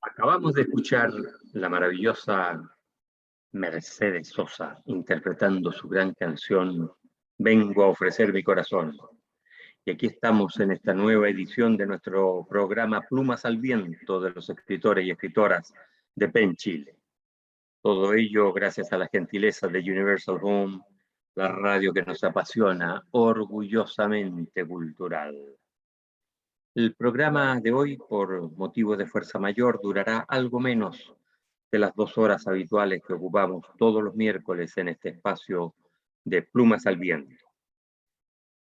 Acabamos de escuchar la maravillosa Mercedes Sosa interpretando su gran canción Vengo a ofrecer mi corazón. Y aquí estamos en esta nueva edición de nuestro programa Plumas al Viento de los escritores y escritoras de PEN Chile. Todo ello gracias a la gentileza de Universal Home, la radio que nos apasiona, orgullosamente cultural. El programa de hoy, por motivo de fuerza mayor, durará algo menos de las 2 horas habituales que ocupamos todos los miércoles en este espacio de Plumas al Viento.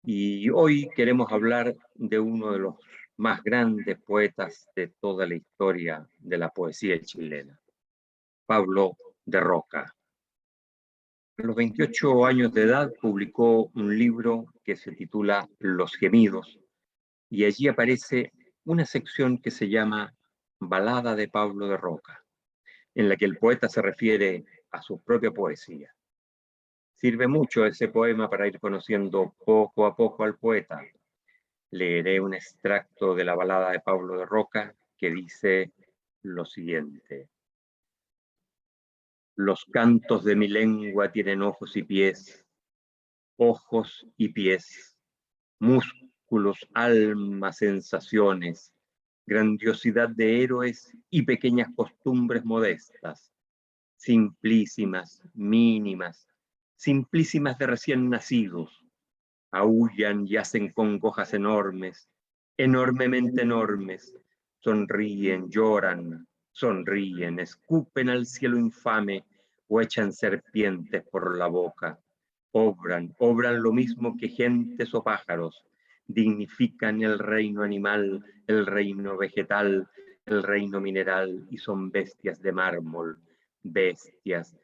Y hoy queremos hablar de uno de los más grandes poetas de toda la historia de la poesía chilena, Pablo de Roca. A los 28 años de edad publicó un libro que se titula Los Gemidos, y allí aparece una sección que se llama Balada de Pablo de Roca, en la que el poeta se refiere a su propia poesía. Sirve mucho ese poema para ir conociendo poco a poco al poeta. Leeré un extracto de la balada de Pablo de Roca que dice lo siguiente. Los cantos de mi lengua tienen ojos y pies, músculos, alma, sensaciones, grandiosidad de héroes y pequeñas costumbres modestas, simplísimas, mínimas, simplísimas de recién nacidos, aúllan y hacen congojas enormes, enormemente enormes, sonríen, lloran, sonríen, escupen al cielo infame o echan serpientes por la boca. Obran lo mismo que gentes o pájaros, dignifican el reino animal, el reino vegetal, el reino mineral y son bestias de mármol, bestias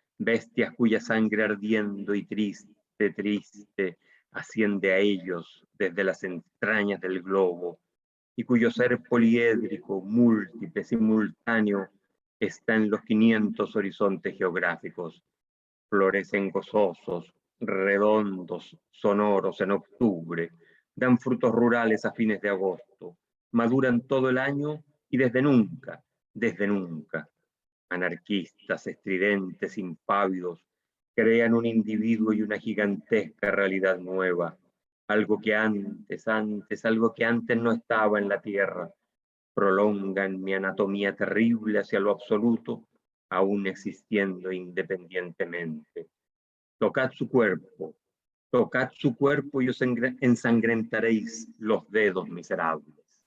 cuya sangre ardiendo y triste, asciende a ellos desde las entrañas del globo y cuyo ser poliédrico, múltiple, simultáneo, está en los 500 horizontes geográficos. Florecen gozosos, redondos, sonoros en octubre, dan frutos rurales a fines de agosto, maduran todo el año y desde nunca. Anarquistas, estridentes, impávidos, crean un individuo y una gigantesca realidad nueva, algo que algo que antes no estaba en la Tierra, prolongan mi anatomía terrible hacia lo absoluto, aún existiendo independientemente. Tocad su cuerpo y os ensangrentaréis los dedos miserables.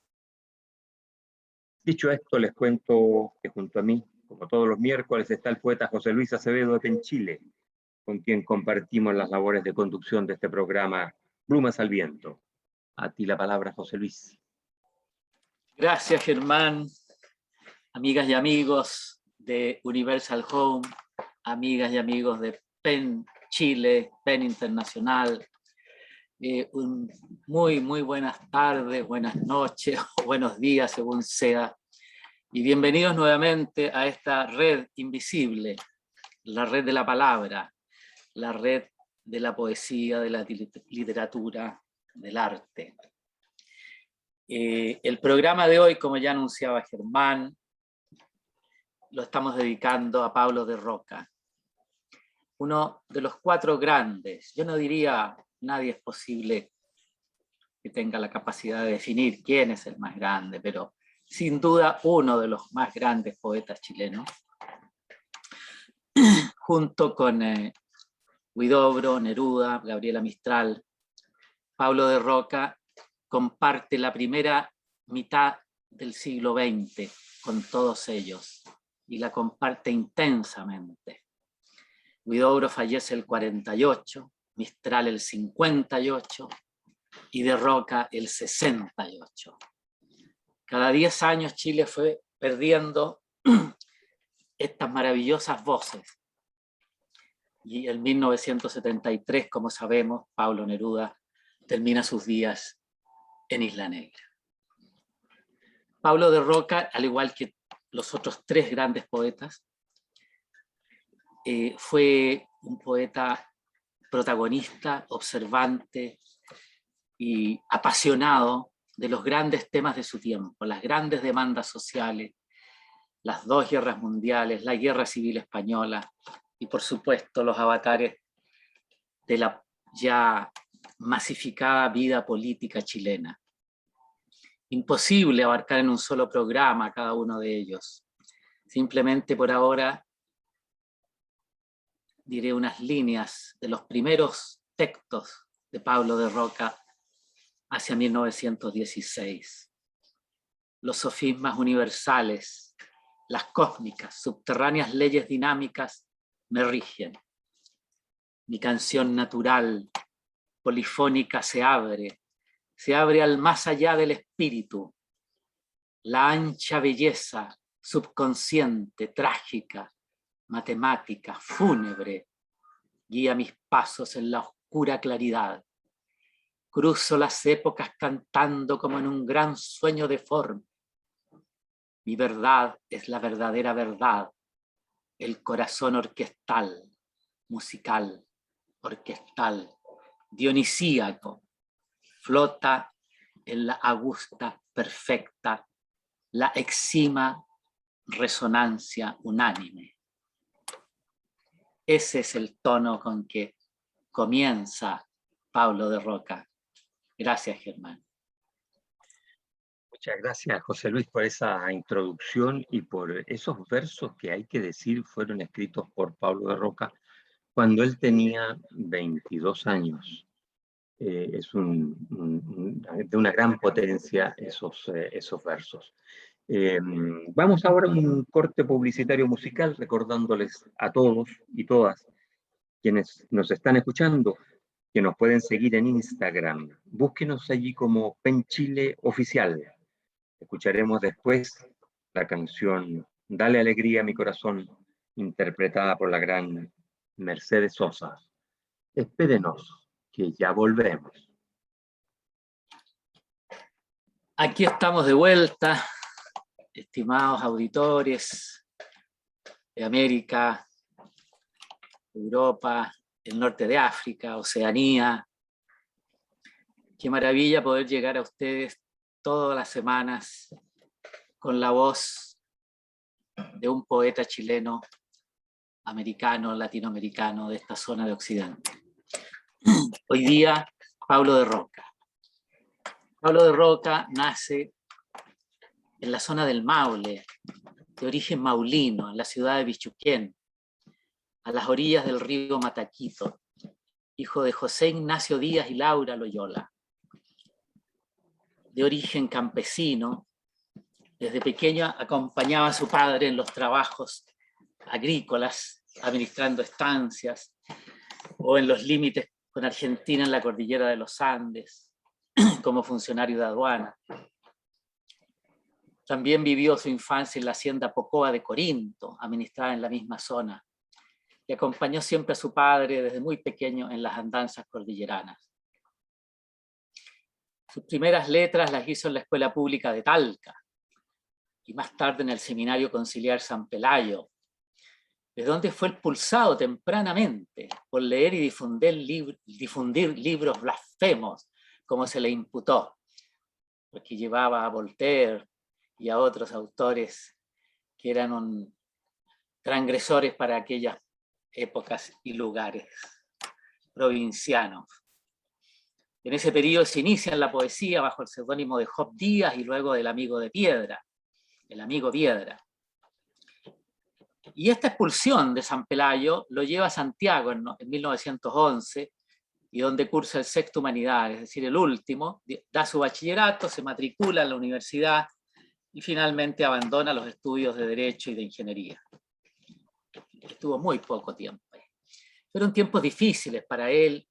Dicho esto, les cuento que junto a mí, como todos los miércoles, está el poeta José Luis Acevedo de Penchile, con quien compartimos las labores de conducción de este programa Plumas al Viento. A ti la palabra, José Luis. Gracias, Germán. Amigas y amigos de Universal Home, amigas y amigos de PEN Chile, PEN Internacional, muy buenas tardes, buenas noches o buenos días, según sea. Y bienvenidos nuevamente a esta red invisible, la red de la palabra, la red de la poesía, de la literatura, del arte. El programa de hoy, como ya anunciaba Germán, lo estamos dedicando a Pablo de Roca, uno de los 4 grandes. Yo no diría, nadie es posible que tenga la capacidad de definir quién es el más grande, pero sin duda uno de los más grandes poetas chilenos, junto con Huidobro, Neruda, Gabriela Mistral. Pablo de Roca comparte la primera mitad del siglo XX con todos ellos y la comparte intensamente. Huidobro fallece el 48, Mistral el 58 y de Roca el 68. Cada 10 años Chile fue perdiendo estas maravillosas voces. Y en 1973, como sabemos, Pablo Neruda termina sus días en Isla Negra. Pablo de Roca, al igual que los otros 3 grandes poetas, fue un poeta protagonista, observante y apasionado de los grandes temas de su tiempo, las grandes demandas sociales, las dos guerras mundiales, la guerra civil española y por supuesto los avatares de la ya masificada vida política chilena. Imposible abarcar en un solo programa cada uno de ellos. Simplemente por ahora diré unas líneas de los primeros textos de Pablo de Roca hacia 1916. Los sofismas universales, las cósmicas, subterráneas leyes dinámicas me rigen. Mi canción natural, polifónica, se abre al más allá del espíritu. La ancha belleza subconsciente, trágica, matemática, fúnebre, guía mis pasos en la oscura claridad. Cruzo las épocas cantando como en un gran sueño deforme. Mi verdad es la verdadera verdad, el corazón orquestal, musical, orquestal, dionisíaco, flota en la augusta, perfecta, la exima resonancia unánime. Ese es el tono con que comienza Pablo de Roca. Gracias, Germán. Muchas gracias, José Luis, por esa introducción y por esos versos que hay que decir fueron escritos por Pablo de Roca cuando él tenía 22 años. Es de una gran potencia esos versos. Vamos ahora a un corte publicitario musical, recordándoles a todos y todas quienes nos están escuchando que nos pueden seguir en Instagram. Búsquenos allí como Penchile Oficial. Escucharemos después la canción Dale alegría a mi corazón, interpretada por la gran Mercedes Sosa. Espérenos, que ya volvemos. Aquí estamos de vuelta, estimados auditores de América, Europa, el norte de África, Oceanía. Qué maravilla poder llegar a ustedes todas las semanas con la voz de un poeta chileno, americano, latinoamericano de esta zona de Occidente. Hoy día, Pablo de Roca. Pablo de Roca nace en la zona del Maule, de origen maulino, en la ciudad de Bichuquén, a las orillas del río Mataquito, hijo de José Ignacio Díaz y Laura Loyola. De origen campesino, desde pequeño acompañaba a su padre en los trabajos agrícolas, administrando estancias, o en los límites con Argentina en la cordillera de los Andes, como funcionario de aduana. También vivió su infancia en la hacienda Pocoa de Corinto, administrada en la misma zona, y acompañó siempre a su padre desde muy pequeño en las andanzas cordilleranas. Sus primeras letras las hizo en la escuela pública de Talca, y más tarde en el Seminario Conciliar San Pelayo, de donde fue expulsado tempranamente por leer y difundir libros blasfemos, como se le imputó, porque llevaba a Voltaire y a otros autores que eran transgresores para aquellas épocas y lugares provincianos. En ese periodo se inicia en la poesía bajo el seudónimo de Job Díaz y luego del amigo de Piedra, el amigo Piedra. Y esta expulsión de San Pelayo lo lleva a Santiago en 1911, y donde cursa el sexto humanidad, es decir, el último, da su bachillerato, se matricula en la universidad y finalmente abandona los estudios de Derecho y de Ingeniería. Estuvo muy poco tiempo ahí. Fueron tiempos difíciles para él,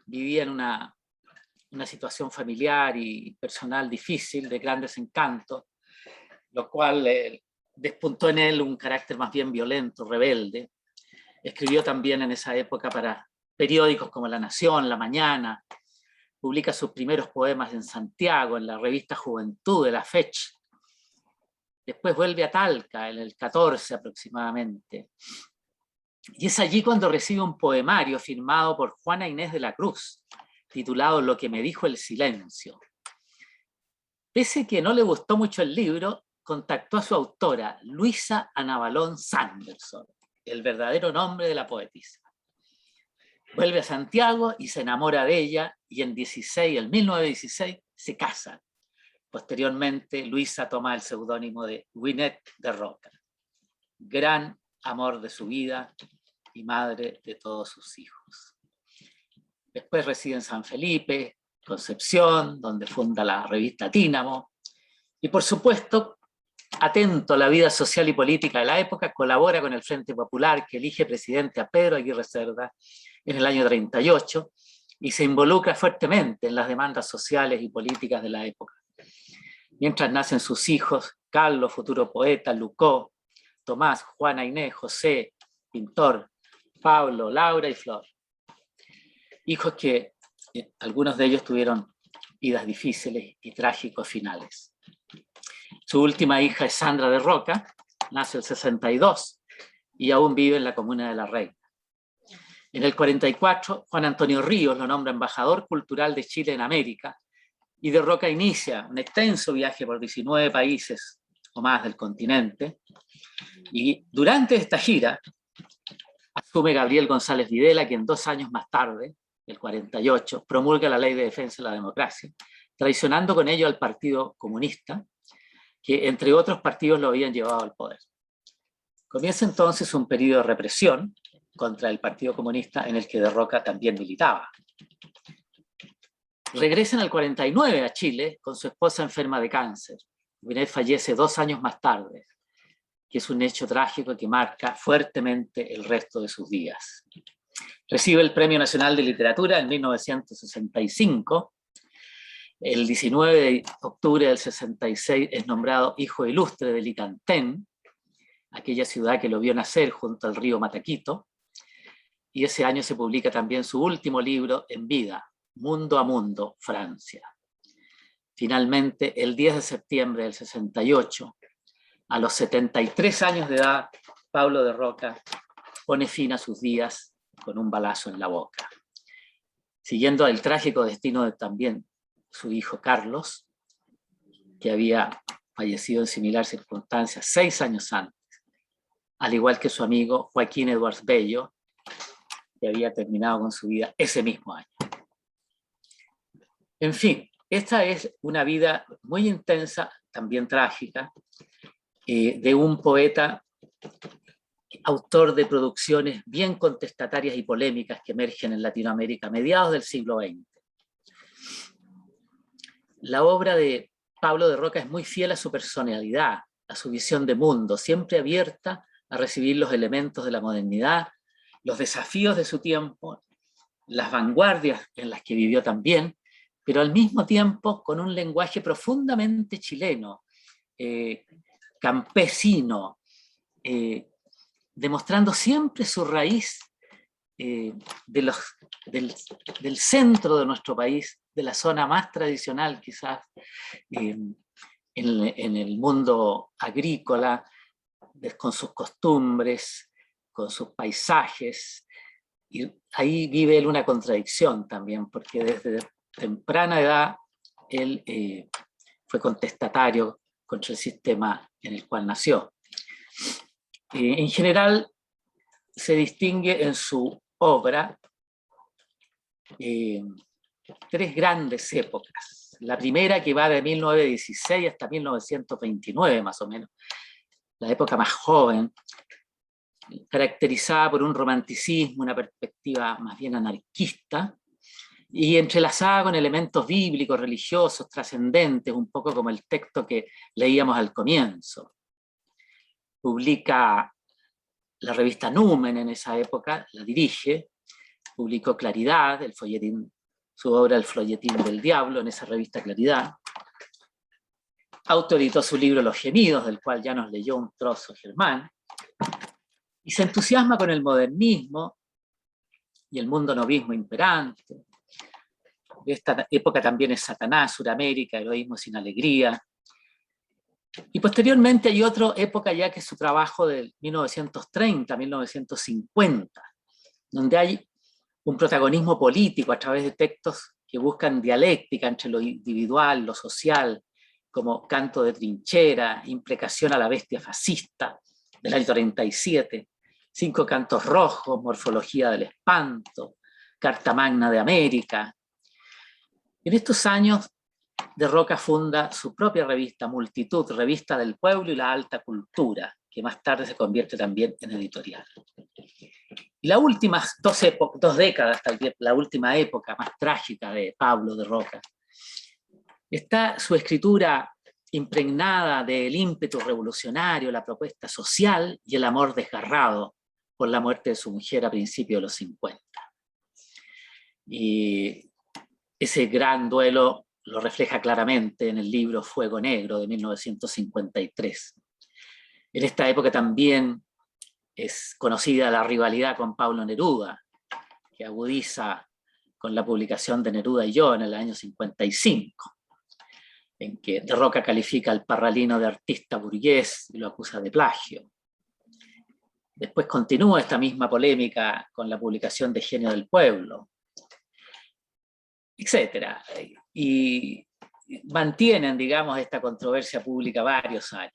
vivía en una situación familiar y personal difícil, de gran desencanto, lo cual despuntó en él un carácter más bien violento, rebelde. Escribió también en esa época para periódicos como La Nación, La Mañana, publica sus primeros poemas en Santiago, en la revista Juventud de la Fecha. Después vuelve a Talca, en el 14 aproximadamente. Y es allí cuando recibe un poemario firmado por Juana Inés de la Cruz, titulado Lo que me dijo el silencio. Pese a que no le gustó mucho el libro, contactó a su autora, Luisa Anabalón Sanderson, el verdadero nombre de la poetisa. Vuelve a Santiago y se enamora de ella, y en 1916 se casan. Posteriormente, Luisa toma el seudónimo de Winnet de Roca, gran amor de su vida y madre de todos sus hijos. Después reside en San Felipe, Concepción, donde funda la revista Tínamo, y por supuesto, atento a la vida social y política de la época, colabora con el Frente Popular, que elige presidente a Pedro Aguirre Cerda en el año 38, y se involucra fuertemente en las demandas sociales y políticas de la época. Mientras nacen sus hijos, Carlos, futuro poeta, Lucó, Tomás, Juana, Inés, José, pintor, Pablo, Laura y Flor. Hijos que algunos de ellos tuvieron vidas difíciles y trágicos finales. Su última hija es Sandra de Roca, nace el 62 y aún vive en la comuna de La Reina. En el 44, Juan Antonio Ríos lo nombra embajador cultural de Chile en América, y de Roca inicia un extenso viaje por 19 países o más del continente, y durante esta gira asume Gabriel González Videla, quien 2 años más tarde, el 48, promulga la Ley de Defensa de la Democracia, traicionando con ello al Partido Comunista, que entre otros partidos lo habían llevado al poder. Comienza entonces un periodo de represión contra el Partido Comunista, en el que de Roca también militaba. Regresa en el 49 a Chile con su esposa enferma de cáncer. Winnet fallece 2 años más tarde, que es un hecho trágico que marca fuertemente el resto de sus días. Recibe el Premio Nacional de Literatura en 1965. El 19 de octubre del 66 es nombrado Hijo Ilustre de Licantén, aquella ciudad que lo vio nacer junto al río Mataquito, y ese año se publica también su último libro en vida, Mundo a Mundo, Francia. Finalmente, el 10 de septiembre del 68, a los 73 años de edad, Pablo de Roca pone fin a sus días con un balazo en la boca. Siguiendo el trágico destino de también su hijo Carlos, que había fallecido en similar circunstancias 6 años antes, al igual que su amigo Joaquín Edwards Bello, que había terminado con su vida ese mismo año. En fin, esta es una vida muy intensa, también trágica, de un poeta, autor de producciones bien contestatarias y polémicas que emergen en Latinoamérica a mediados del siglo XX. La obra de Pablo de Roca es muy fiel a su personalidad, a su visión de mundo, siempre abierta a recibir los elementos de la modernidad, los desafíos de su tiempo, las vanguardias en las que vivió también, pero al mismo tiempo con un lenguaje profundamente chileno, campesino, demostrando siempre su raíz del centro de nuestro país, de la zona más tradicional quizás en el mundo agrícola, con sus costumbres, con sus paisajes, y ahí vive él una contradicción también, porque desde temprana edad él fue contestatario contra el sistema en el cual nació. En general se distingue en su obra 3 grandes épocas. La primera, que va de 1916 hasta 1929 más o menos, la época más joven, caracterizada por un romanticismo, una perspectiva más bien anarquista, y entrelazada con elementos bíblicos, religiosos, trascendentes, un poco como el texto que leíamos al comienzo. Publica la revista Numen en esa época, la dirige, publicó Claridad, el folletín, su obra El folletín del diablo, en esa revista Claridad. Autoeditó su libro Los gemidos, del cual ya nos leyó un trozo Germán, y se entusiasma con el modernismo y el mundo novismo imperante. De esta época también es Satanás, Suramérica, Heroísmo sin alegría. Y posteriormente hay otra época ya que es su trabajo del 1930, 1950, donde hay un protagonismo político a través de textos que buscan dialéctica entre lo individual, lo social como Canto de trinchera, Imprecación a la bestia fascista, del año 37, Cinco cantos rojos, Morfología del espanto, Carta Magna de América. En estos años, De Roca funda su propia revista, Multitud, Revista del Pueblo y la Alta Cultura, que más tarde se convierte también en editorial. Y las últimas dos décadas, tal vez la última época más trágica de Pablo de Roca, está su escritura impregnada del ímpetu revolucionario, la propuesta social y el amor desgarrado por la muerte de su mujer a principios de los 50. Y ese gran duelo lo refleja claramente en el libro Fuego Negro de 1953. En esta época también es conocida la rivalidad con Pablo Neruda, que agudiza con la publicación de Neruda y yo en el año 55, en que De Roca califica al Parralino de artista burgués y lo acusa de plagio. Después continúa esta misma polémica con la publicación de Genio del Pueblo, etc. Y mantienen, digamos, esta controversia pública varios años.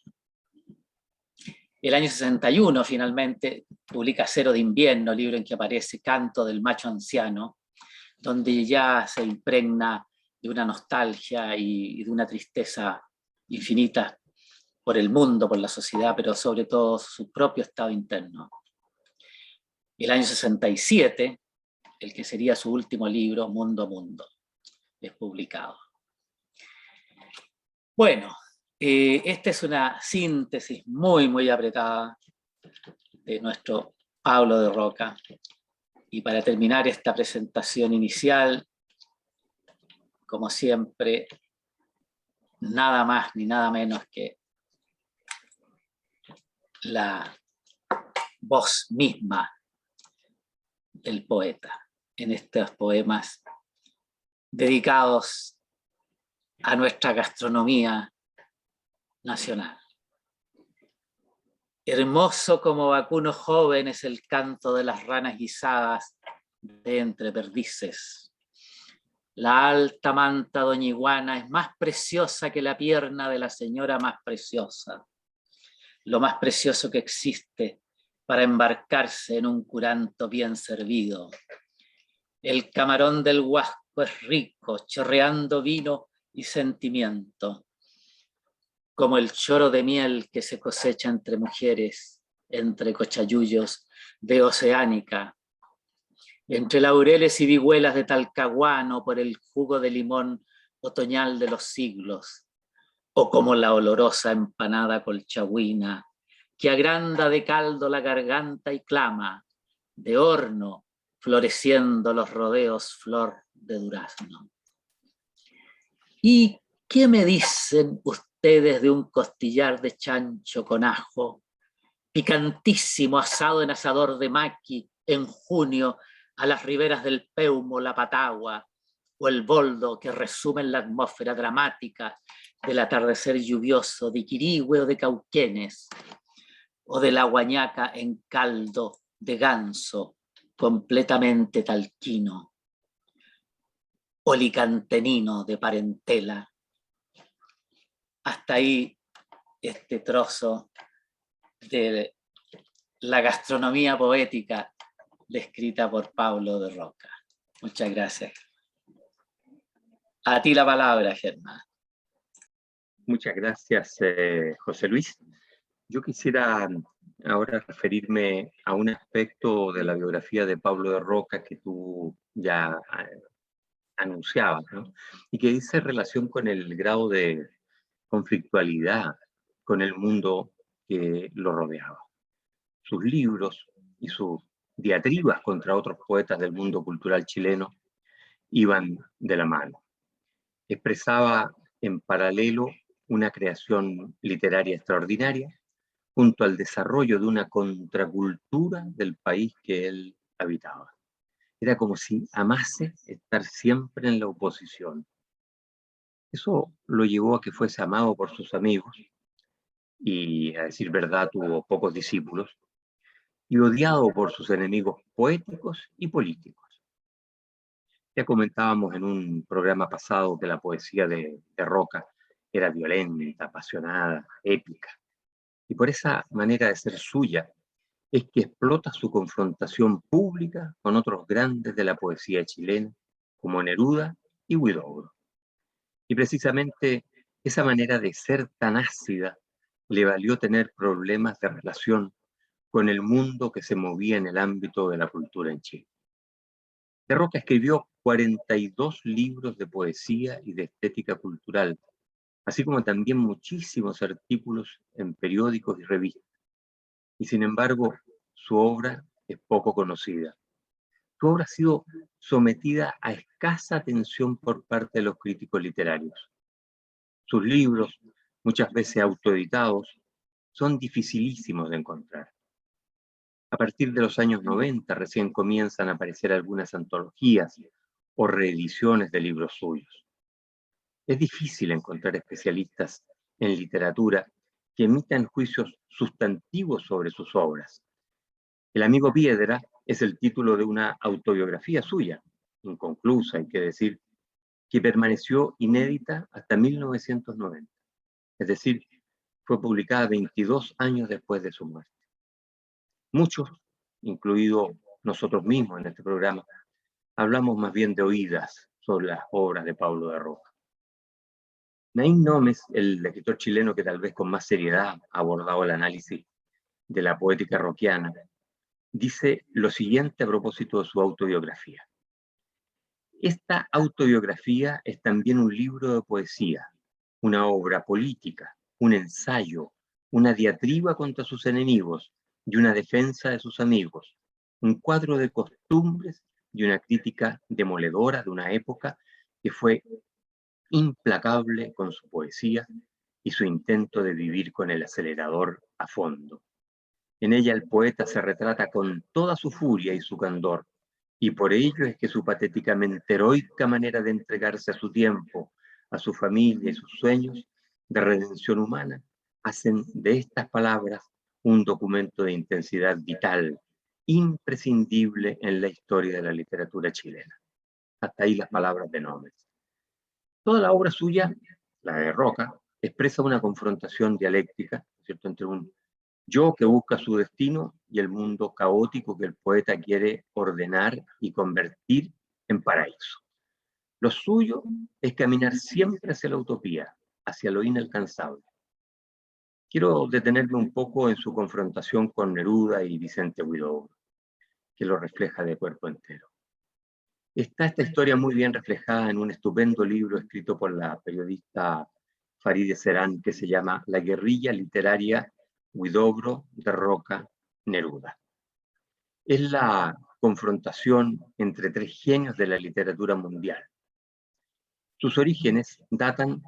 El año 61, finalmente, publica Cero de Invierno, libro en que aparece Canto del Macho Anciano, donde ya se impregna de una nostalgia y de una tristeza infinita por el mundo, por la sociedad, pero sobre todo su propio estado interno. El año 67, el que sería su último libro, Mundo Mundo, es publicado. Bueno, esta es una síntesis muy apretada de nuestro Pablo de Roca. Y para terminar esta presentación inicial, como siempre, nada más ni nada menos que la voz misma del poeta en estos poemas dedicados a nuestra gastronomía nacional. Hermoso como vacuno joven es el canto de las ranas guisadas de entre perdices. La alta manta doña Iguana es más preciosa que la pierna de la señora más preciosa. Lo más precioso que existe para embarcarse en un curanto bien servido. El camarón del Huasco es rico, chorreando vino y sentimiento, como el choro de miel que se cosecha entre mujeres, entre cochayullos de Oceánica, entre laureles y vihuelas de Talcahuano por el jugo de limón otoñal de los siglos, o como la olorosa empanada colchagüina que agranda de caldo la garganta y clama, de horno floreciendo los rodeos flor de durazno. ¿Y qué me dicen ustedes de un costillar de chancho con ajo, picantísimo asado en asador de maqui en junio a las riberas del Peumo, la Patagua, o el boldo que resume en la atmósfera dramática del atardecer lluvioso de Quirigüe o de Cauquenes, o de la guañaca en caldo de ganso completamente talquino, o licantenino de parentela? Hasta ahí este trozo de la gastronomía poética descrita por Pablo de Roca. Muchas gracias. A ti la palabra, Germán. Muchas gracias, José Luis. Yo quisiera ahora referirme a un aspecto de la biografía de Pablo de Roca que tú ya anunciabas, ¿no? Y que dice relación con el grado de conflictualidad con el mundo que lo rodeaba. Sus libros y sus diatribas contra otros poetas del mundo cultural chileno iban de la mano. Expresaba en paralelo una creación literaria extraordinaria junto al desarrollo de una contracultura del país que él habitaba. Era como si amase estar siempre en la oposición. Eso lo llevó a que fuese amado por sus amigos y, a decir verdad, tuvo pocos discípulos, y odiado por sus enemigos poéticos y políticos. Ya comentábamos en un programa pasado que la poesía de Roca era violenta, apasionada, épica. Y por esa manera de ser suya es que explota su confrontación pública con otros grandes de la poesía chilena, como Neruda y Huidobro. Y precisamente esa manera de ser tan ácida le valió tener problemas de relación con el mundo que se movía en el ámbito de la cultura en Chile. De Roca escribió 42 libros de poesía y de estética cultural, así como también muchísimos artículos en periódicos y revistas. Y sin embargo, su obra es poco conocida. Su obra ha sido sometida a escasa atención por parte de los críticos literarios. Sus libros, muchas veces autoeditados, son dificilísimos de encontrar. A partir de los años 90 recién comienzan a aparecer algunas antologías o reediciones de libros suyos. Es difícil encontrar especialistas en literatura que emitan juicios sustantivos sobre sus obras. El amigo Piedra es el título de una autobiografía suya, inconclusa, hay que decir, que permaneció inédita hasta 1990. Es decir, fue publicada 22 años después de su muerte. Muchos, incluido nosotros mismos en este programa, hablamos más bien de oídas sobre las obras de Pablo de Roca. Naín Nómez, el escritor chileno que tal vez con más seriedad ha abordado el análisis de la poética rockiana, dice lo siguiente a propósito de su autobiografía. Esta autobiografía es también un libro de poesía, una obra política, un ensayo, una diatriba contra sus enemigos y una defensa de sus amigos, un cuadro de costumbres y una crítica demoledora de una época que fue implacable con su poesía y su intento de vivir con el acelerador a fondo. En ella el poeta se retrata con toda su furia y su candor, y por ello es que su patéticamente heroica manera de entregarse a su tiempo, a su familia y sus sueños de redención humana, hacen de estas palabras un documento de intensidad vital, imprescindible en la historia de la literatura chilena. Hasta ahí las palabras de Nómez. Toda la obra suya, la de Roca, expresa una confrontación dialéctica, ¿cierto?, entre un yo que busca su destino y el mundo caótico que el poeta quiere ordenar y convertir en paraíso. Lo suyo es caminar siempre hacia la utopía, hacia lo inalcanzable. Quiero detenerme un poco en su confrontación con Neruda y Vicente Huidobro, que lo refleja de cuerpo entero. Está esta historia muy bien reflejada en un estupendo libro escrito por la periodista Farideh Serán que se llama La guerrilla literaria Huidobro de Roca Neruda. Es la confrontación entre tres genios de la literatura mundial. Sus orígenes datan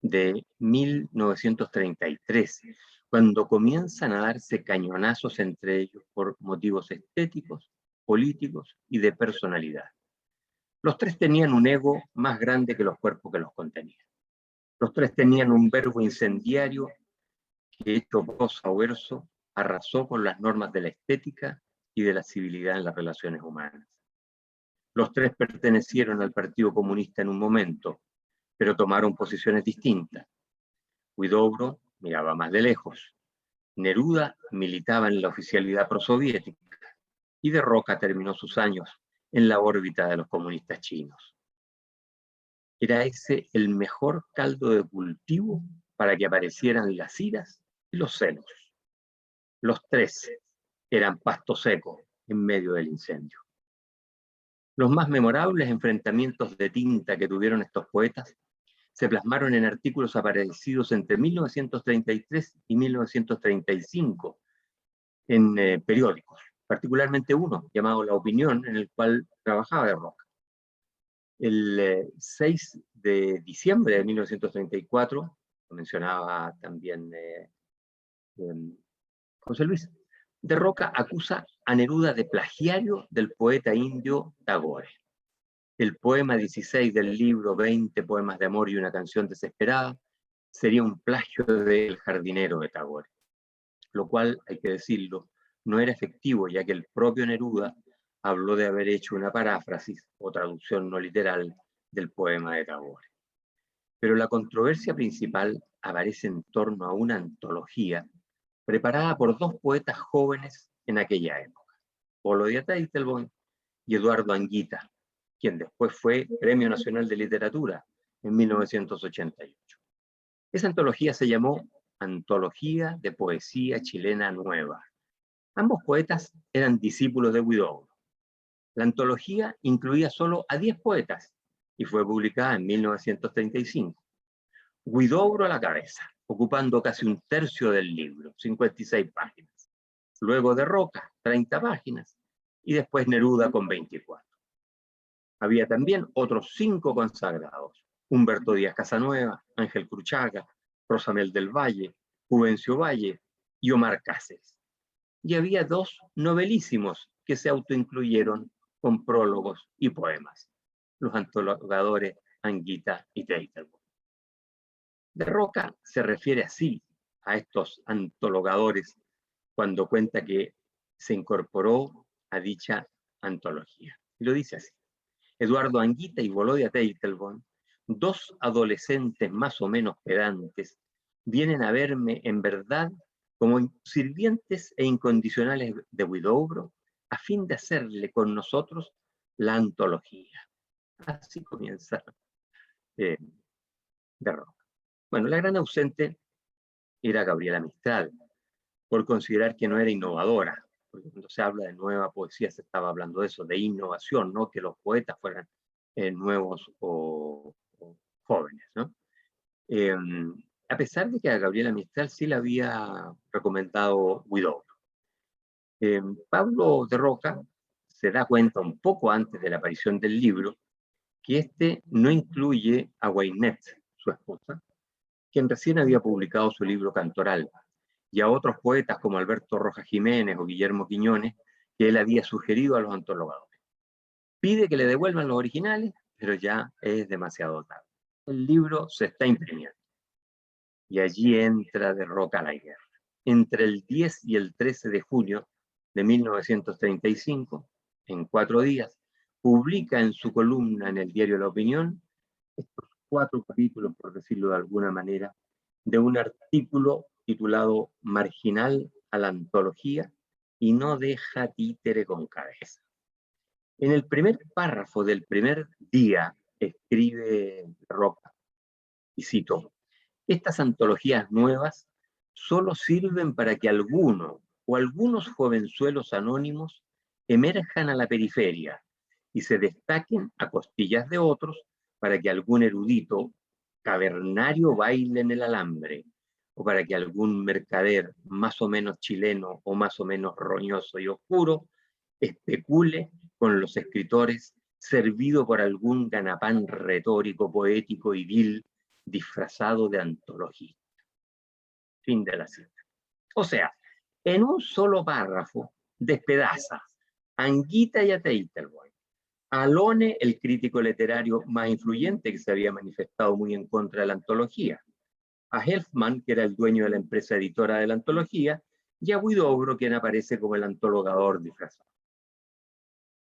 de 1933, cuando comienzan a darse cañonazos entre ellos por motivos estéticos, políticos y de personalidad. Los tres tenían un ego más grande que los cuerpos que los contenían. Los tres tenían un verbo incendiario que, hecho voz a verso, arrasó con las normas de la estética y de la civilidad en las relaciones humanas. Los tres pertenecieron al Partido Comunista en un momento, pero tomaron posiciones distintas. Huidobro miraba más de lejos. Neruda militaba en la oficialidad prosoviética y de Roca terminó sus años en la órbita de los comunistas chinos. Era ese el mejor caldo de cultivo para que aparecieran las iras y los celos. Los tres eran pasto seco en medio del incendio. Los más memorables enfrentamientos de tinta que tuvieron estos poetas se plasmaron en artículos aparecidos entre 1933 y 1935 en periódicos, particularmente uno llamado La Opinión, en el cual trabajaba de Roca. El 6 de diciembre de 1934, lo mencionaba también José Luis, de Roca acusa a Neruda de plagiario del poeta indio Tagore. El poema 16 del libro 20 poemas de amor y una canción desesperada sería un plagio del jardinero de Tagore, lo cual, hay que decirlo, no era efectivo, ya que el propio Neruda habló de haber hecho una paráfrasis o traducción no literal del poema de Tagore. Pero la controversia principal aparece en torno a una antología preparada por dos poetas jóvenes en aquella época, Volodya Teitelbaum y Eduardo Anguita, quien después fue Premio Nacional de Literatura en 1988. Esa antología se llamó Antología de Poesía Chilena Nueva. Ambos poetas eran discípulos de Huidobro. La antología incluía solo a 10 poetas y fue publicada en 1935. Huidobro a la cabeza, ocupando casi un tercio del libro, 56 páginas. Luego de Roca, 30 páginas, y después Neruda con 24. Había también otros 5 consagrados: Humberto Díaz Casanueva, Ángel Cruchaga, Rosamel del Valle, Juvencio Valle y Omar Cáceres. Y había 2 novelísimos que se autoincluyeron con prólogos y poemas, los antologadores Anguita y Teitelbaum. De Roca se refiere así a estos antologadores cuando cuenta que se incorporó a dicha antología. Y lo dice así: Eduardo Anguita y Volodya Teitelbaum, 2 adolescentes más o menos pedantes, vienen a verme en verdad como sirvientes e incondicionales de Huidobro, a fin de hacerle con nosotros la antología. Así comienza de Roca. Bueno, la gran ausente era Gabriela Mistral, por considerar que no era innovadora, porque cuando se habla de nueva poesía se estaba hablando de eso, de innovación, no que los poetas fueran nuevos o jóvenes, ¿no? A pesar de que a Gabriela Mistral sí le había recomendado Huidobro. Pablo de Roca se da cuenta un poco antes de la aparición del libro que este no incluye a Guainet, su esposa, quien recién había publicado su libro Cantoral, y a otros poetas como Alberto Rojas Jiménez o Guillermo Quiñones, que él había sugerido a los antologadores. Pide que le devuelvan los originales, pero ya es demasiado tarde. El libro se está imprimiendo. Y allí entra de Roca a la guerra. Entre el 10 y el 13 de junio de 1935, en 4 días, publica en su columna en el diario La Opinión estos 4 capítulos, por decirlo de alguna manera, de un artículo titulado Marginal a la antología y no deja títere con cabeza. En el primer párrafo del primer día escribe Roca, y cito: estas antologías nuevas solo sirven para que alguno o algunos jovenzuelos anónimos emerjan a la periferia y se destaquen a costillas de otros para que algún erudito cavernario baile en el alambre, o para que algún mercader más o menos chileno o más o menos roñoso y oscuro especule con los escritores servido por algún ganapán retórico, poético y vil disfrazado de antología. Fin de la cita. O sea, en un solo párrafo despedaza a Anguita y a Teitelbaum, a Lone, el crítico literario más influyente que se había manifestado muy en contra de la antología, a Helfman, que era el dueño de la empresa editora de la antología, y a Huidobro, quien aparece como el antologador disfrazado.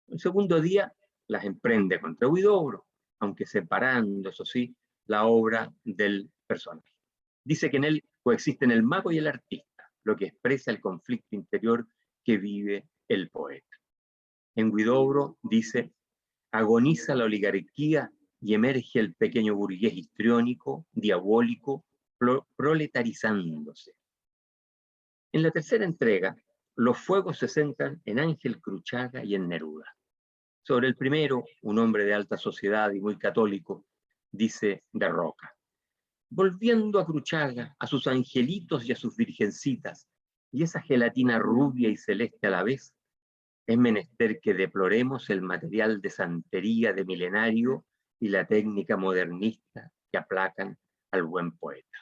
El segundo día las emprende contra Huidobro, aunque separando, eso sí, la obra del personaje. Dice que en él coexisten el mago y el artista, lo que expresa el conflicto interior que vive el poeta. En Huidobro dice: agoniza la oligarquía y emerge el pequeño burgués histriónico, diabólico, proletarizándose. En la tercera entrega, los fuegos se centran en Ángel Cruchaga y en Neruda. Sobre el primero, un hombre de alta sociedad y muy católico, dice de Roca: volviendo a Cruchaga, a sus angelitos y a sus virgencitas, y esa gelatina rubia y celeste a la vez, es menester que deploremos el material de santería de milenario y la técnica modernista que aplacan al buen poeta.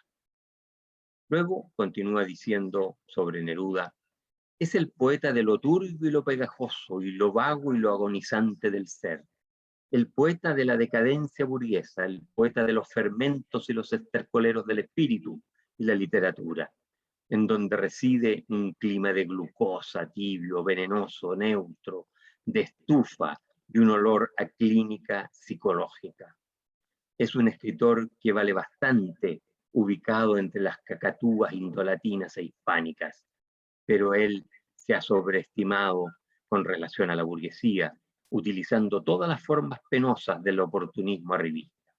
Luego continúa diciendo sobre Neruda: es el poeta de lo turbio y lo pegajoso, y lo vago y lo agonizante del ser. El poeta de la decadencia burguesa, el poeta de los fermentos y los estercoleros del espíritu y la literatura, en donde reside un clima de glucosa, tibio, venenoso, neutro, de estufa y un olor a clínica psicológica. Es un escritor que vale bastante, ubicado entre las cacatúas indolatinas e hispánicas, pero él se ha sobreestimado con relación a la burguesía, utilizando todas las formas penosas del oportunismo arribista,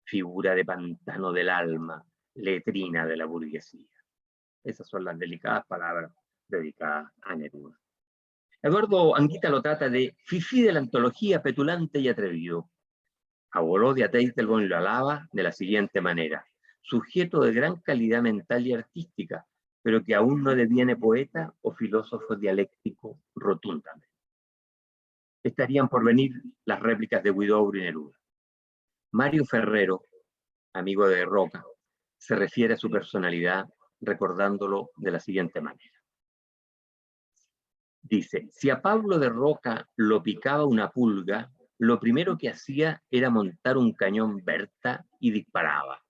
figura de pantano del alma, letrina de la burguesía. Esas son las delicadas palabras dedicadas a Neruda. Eduardo Anguita lo trata de fifí de la antología, petulante y atrevido. A Volodya Teitelbaum lo alaba de la siguiente manera: sujeto de gran calidad mental y artística, pero que aún no deviene poeta o filósofo dialéctico rotundamente. Estarían por venir las réplicas de Huidobro y Neruda. Mario Ferrero, amigo de Roca, se refiere a su personalidad recordándolo de la siguiente manera. Dice: si a Pablo de Roca lo picaba una pulga, lo primero que hacía era montar un cañón Berta y disparaba.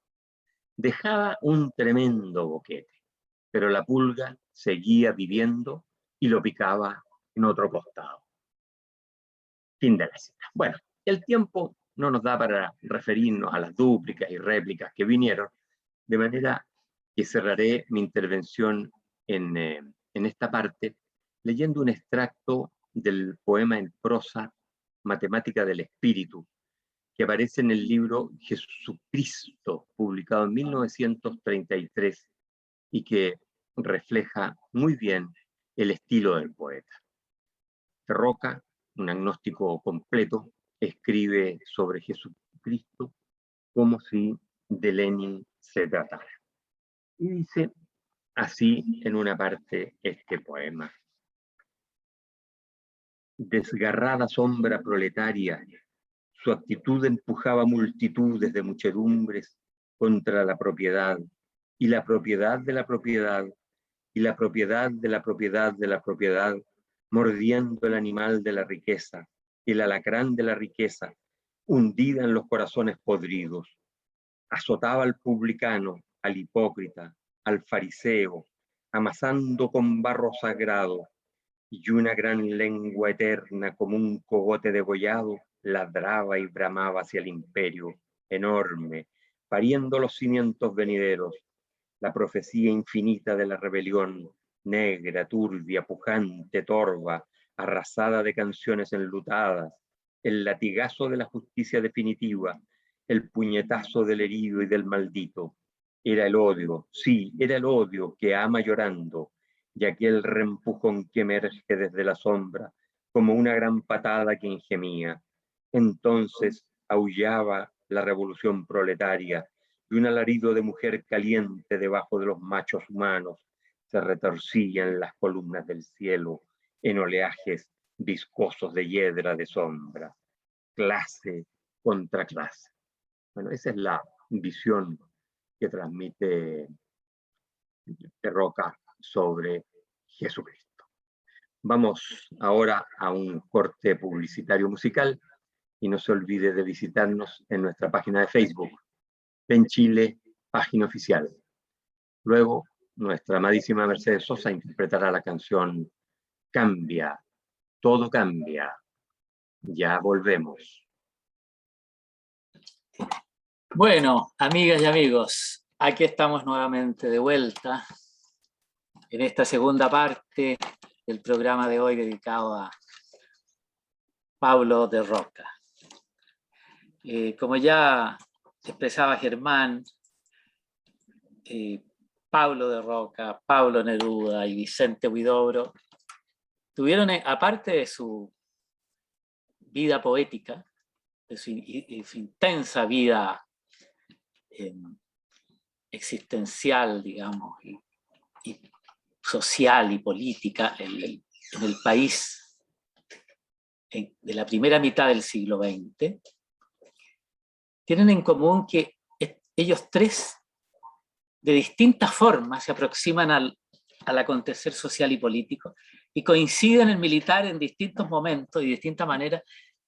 Dejaba un tremendo boquete, pero la pulga seguía viviendo y lo picaba en otro costado. Fin de la cita. Bueno, el tiempo no nos da para referirnos a las dúplicas y réplicas que vinieron, de manera que cerraré mi intervención en esta parte leyendo un extracto del poema en prosa Matemática del Espíritu, que aparece en el libro Jesucristo, publicado en 1933, y que refleja muy bien el estilo del poeta. Roca, un agnóstico completo, escribe sobre Jesucristo como si de Lenin se tratara. Y dice así en una parte este poema: desgarrada sombra proletaria, su actitud empujaba multitudes de muchedumbres contra la propiedad, y la propiedad de la propiedad, y la propiedad de la propiedad de la propiedad, mordiendo el animal de la riqueza, el alacrán de la riqueza, hundida en los corazones podridos. Azotaba al publicano, al hipócrita, al fariseo, amasando con barro sagrado, y una gran lengua eterna como un cogote degollado ladraba y bramaba hacia el imperio enorme, pariendo los cimientos venideros, la profecía infinita de la rebelión, negra, turbia, pujante, torva, arrasada de canciones enlutadas, el latigazo de la justicia definitiva, el puñetazo del herido y del maldito. Era el odio, sí, era el odio que ama llorando, y aquel reempujón que emerge desde la sombra, como una gran patada que engemía. Entonces aullaba la revolución proletaria, y un alarido de mujer caliente debajo de los machos humanos se retorcía en las columnas del cielo, en oleajes viscosos de hiedra de sombra. Clase contra clase. Bueno, esa es la visión que transmite Roca sobre Jesucristo. Vamos ahora a un corte publicitario musical y no se olvide de visitarnos en nuestra página de Facebook, Ben Chile, página oficial. Luego, nuestra amadísima Mercedes Sosa interpretará la canción Cambia, todo cambia. Ya volvemos. Bueno, amigas y amigos, aquí estamos nuevamente de vuelta en esta segunda parte del programa de hoy dedicado a Pablo de Roca. Como ya expresaba Germán, Pablo de Roca, Pablo Neruda y Vicente Huidobro tuvieron, aparte de su vida poética, de su intensa vida existencial, digamos, y social y política en el país de la primera mitad del siglo XX, tienen en común que ellos tres, de distintas formas, se aproximan al acontecer social y político y coinciden en militar en distintos momentos y de distintas maneras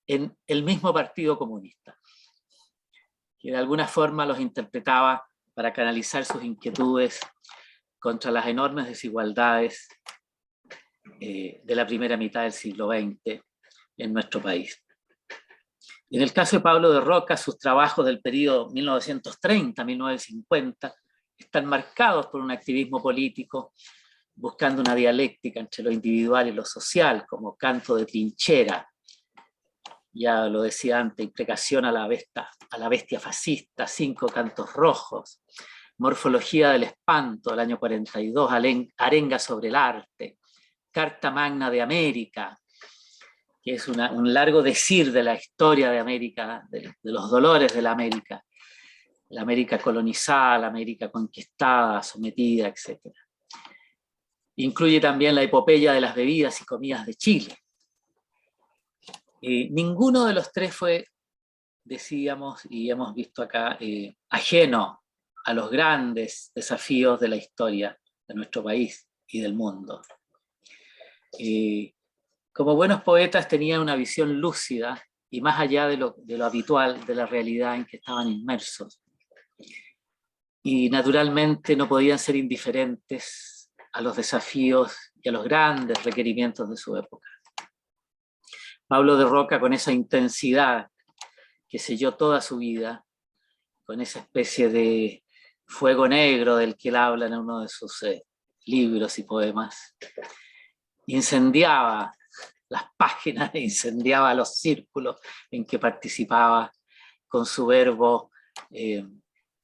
en el mismo Partido Comunista, que de alguna forma los interpretaba para canalizar sus inquietudes contra las enormes desigualdades de la primera mitad del siglo XX en nuestro país. En el caso de Pablo de Roca, sus trabajos del periodo 1930-1950 están marcados por un activismo político, buscando una dialéctica entre lo individual y lo social, como Canto de trinchera, ya lo decía antes, Imprecación a la bestia fascista, 5 cantos rojos, Morfología del espanto, del año 42, Arenga sobre el arte, Carta Magna de América, que es un largo decir de la historia de América, de los dolores de la América colonizada, la América conquistada, sometida, etc. Incluye también la epopeya de las bebidas y comidas de Chile. Ninguno de los tres fue, decíamos, y hemos visto acá, ajeno a los grandes desafíos de la historia de nuestro país y del mundo. Como buenos poetas tenían una visión lúcida y más allá de lo habitual, de la realidad en que estaban inmersos. Y naturalmente no podían ser indiferentes a los desafíos y a los grandes requerimientos de su época. Pablo de Roca, con esa intensidad que selló toda su vida, con esa especie de fuego negro del que él habla en uno de sus libros y poemas, incendiaba las páginas, incendiaba los círculos en que participaba con su verbo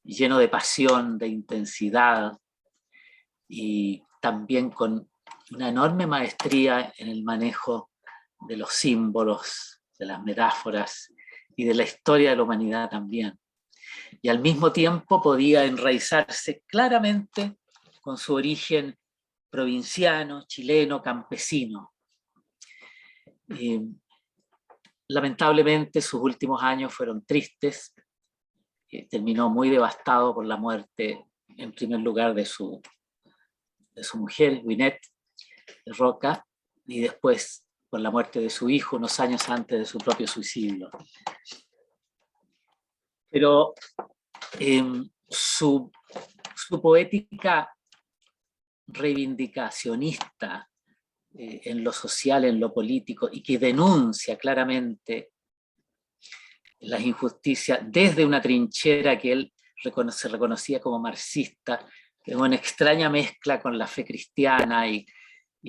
lleno de pasión, de intensidad, y también con una enorme maestría en el manejo de los símbolos, de las metáforas y de la historia de la humanidad también. Y al mismo tiempo podía enraizarse claramente con su origen provinciano, chileno, campesino. Lamentablemente sus últimos años fueron tristes. Terminó muy devastado por la muerte, en primer lugar, de su mujer, Gwyneth Roca, y después por la muerte de su hijo unos años antes de su propio suicidio. Pero su poética reivindicacionista en lo social, en lo político, y que denuncia claramente las injusticias desde una trinchera que él se reconocía como marxista, en una extraña mezcla con la fe cristiana y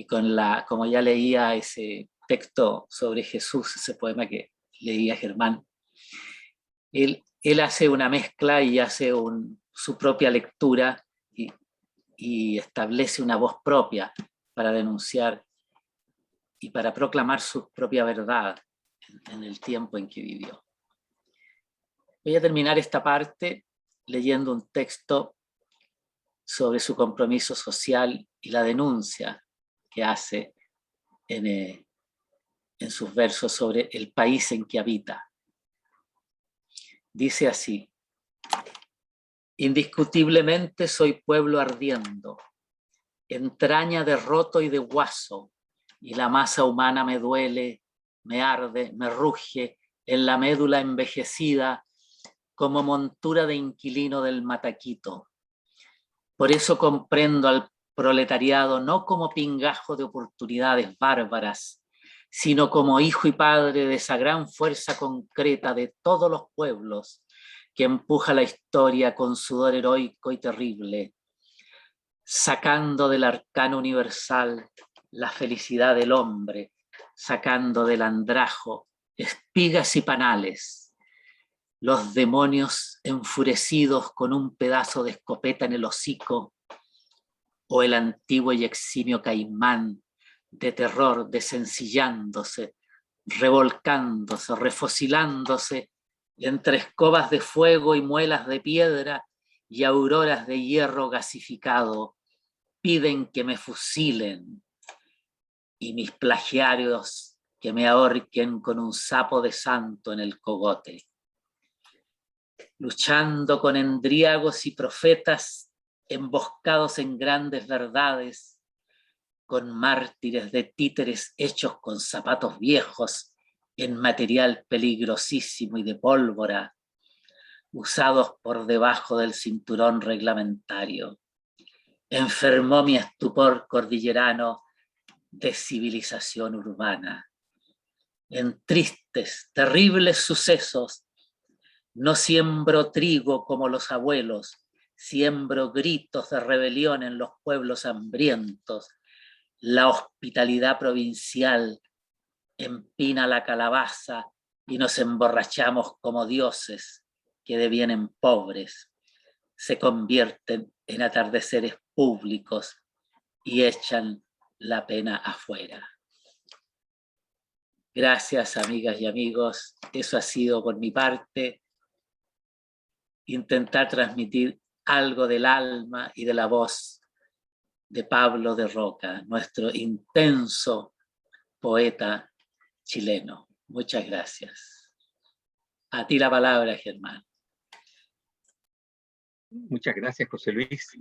con como ya leía ese texto sobre Jesús, ese poema que leía Germán. Él hace una mezcla y hace su propia lectura y establece una voz propia para denunciar y para proclamar su propia verdad en el tiempo en que vivió. Voy a terminar esta parte leyendo un texto sobre su compromiso social y la denuncia que hace en sus versos sobre el país en que habita. Dice así: indiscutiblemente soy pueblo ardiendo, entraña de roto y de guaso, y la masa humana me duele, me arde, me ruge en la médula envejecida como montura de inquilino del Mataquito. Por eso comprendo al proletariado no como pingajo de oportunidades bárbaras, sino como hijo y padre de esa gran fuerza concreta de todos los pueblos que empuja la historia con sudor heroico y terrible, sacando del arcano universal la felicidad del hombre, sacando del andrajo espigas y panales, los demonios enfurecidos con un pedazo de escopeta en el hocico, o el antiguo y eximio caimán de terror desencillándose, revolcándose, refocilándose entre escobas de fuego y muelas de piedra y auroras de hierro gasificado, piden que me fusilen y mis plagiarios que me ahorquen con un sapo de santo en el cogote. Luchando con endriagos y profetas emboscados en grandes verdades, con mártires de títeres hechos con zapatos viejos en material peligrosísimo y de pólvora, usados por debajo del cinturón reglamentario. Enfermó mi estupor cordillerano de civilización urbana. en tristes, terribles sucesos. No siembro trigo como los abuelos, siembro gritos de rebelión en los pueblos hambrientos. La hospitalidad provincial empina la calabaza y nos emborrachamos como dioses que devienen pobres, se convierten en atardeceres públicos y echan la pena afuera. Gracias, amigas y amigos. Eso ha sido por mi parte. Intentar transmitir algo del alma y de la voz de Pablo de Roca, nuestro intenso poeta chileno. Muchas gracias. A ti la palabra, Germán. Muchas gracias, José Luis.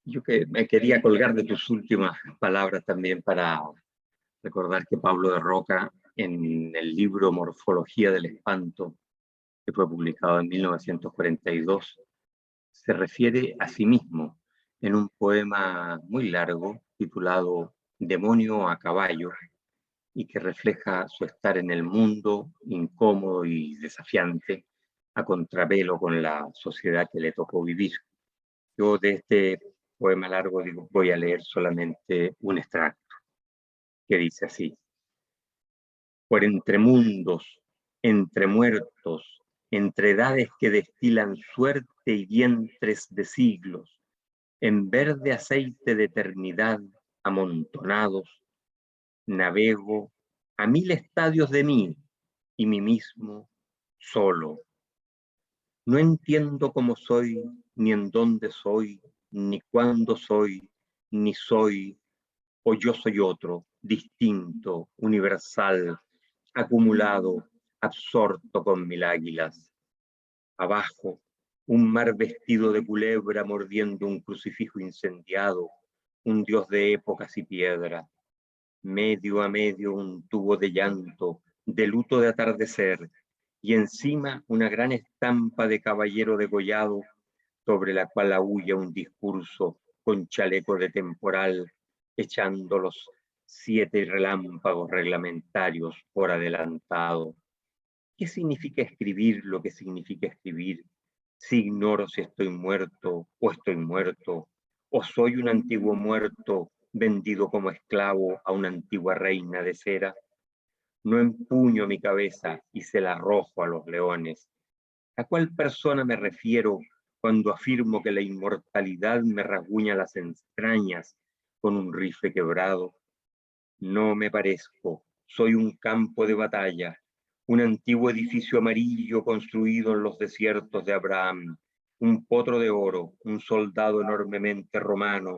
Yo que me quería colgar de tus últimas palabras también para recordar que Pablo de Roca, en el libro Morfología del Espanto, que fue publicado en 1942, se refiere a sí mismo en un poema muy largo titulado Demonio a caballo, y que refleja su estar en el mundo incómodo y desafiante, a contrapelo con la sociedad que le tocó vivir. Yo de este poema largo voy a leer solamente un extracto que dice así: por entre mundos, entre muertos, entre edades que destilan suerte y vientres de siglos, en verde aceite de eternidad amontonados, navego a 1000 estadios de mí y mí mismo solo. No entiendo cómo soy, ni en dónde soy, ni cuándo soy, ni soy, o yo soy otro, distinto, universal, acumulado, absorto con 1000 águilas. Abajo, un mar vestido de culebra mordiendo un crucifijo incendiado, un dios de épocas y piedra. Medio a medio un tubo de llanto, de luto de atardecer, y encima una gran estampa de caballero degollado, sobre la cual aúlla un discurso con chaleco de temporal, echando los 7 relámpagos reglamentarios por adelantado. ¿Qué significa escribir lo que significa escribir? Si ignoro si estoy muerto o estoy muerto, o soy un antiguo muerto vendido como esclavo a una antigua reina de cera. No empuño mi cabeza y se la arrojo a los leones. ¿A cuál persona me refiero cuando afirmo que la inmortalidad me rasguña las entrañas con un rifle quebrado? No me parezco, soy un campo de batalla, un antiguo edificio amarillo construido en los desiertos de Abraham, un potro de oro, un soldado enormemente romano,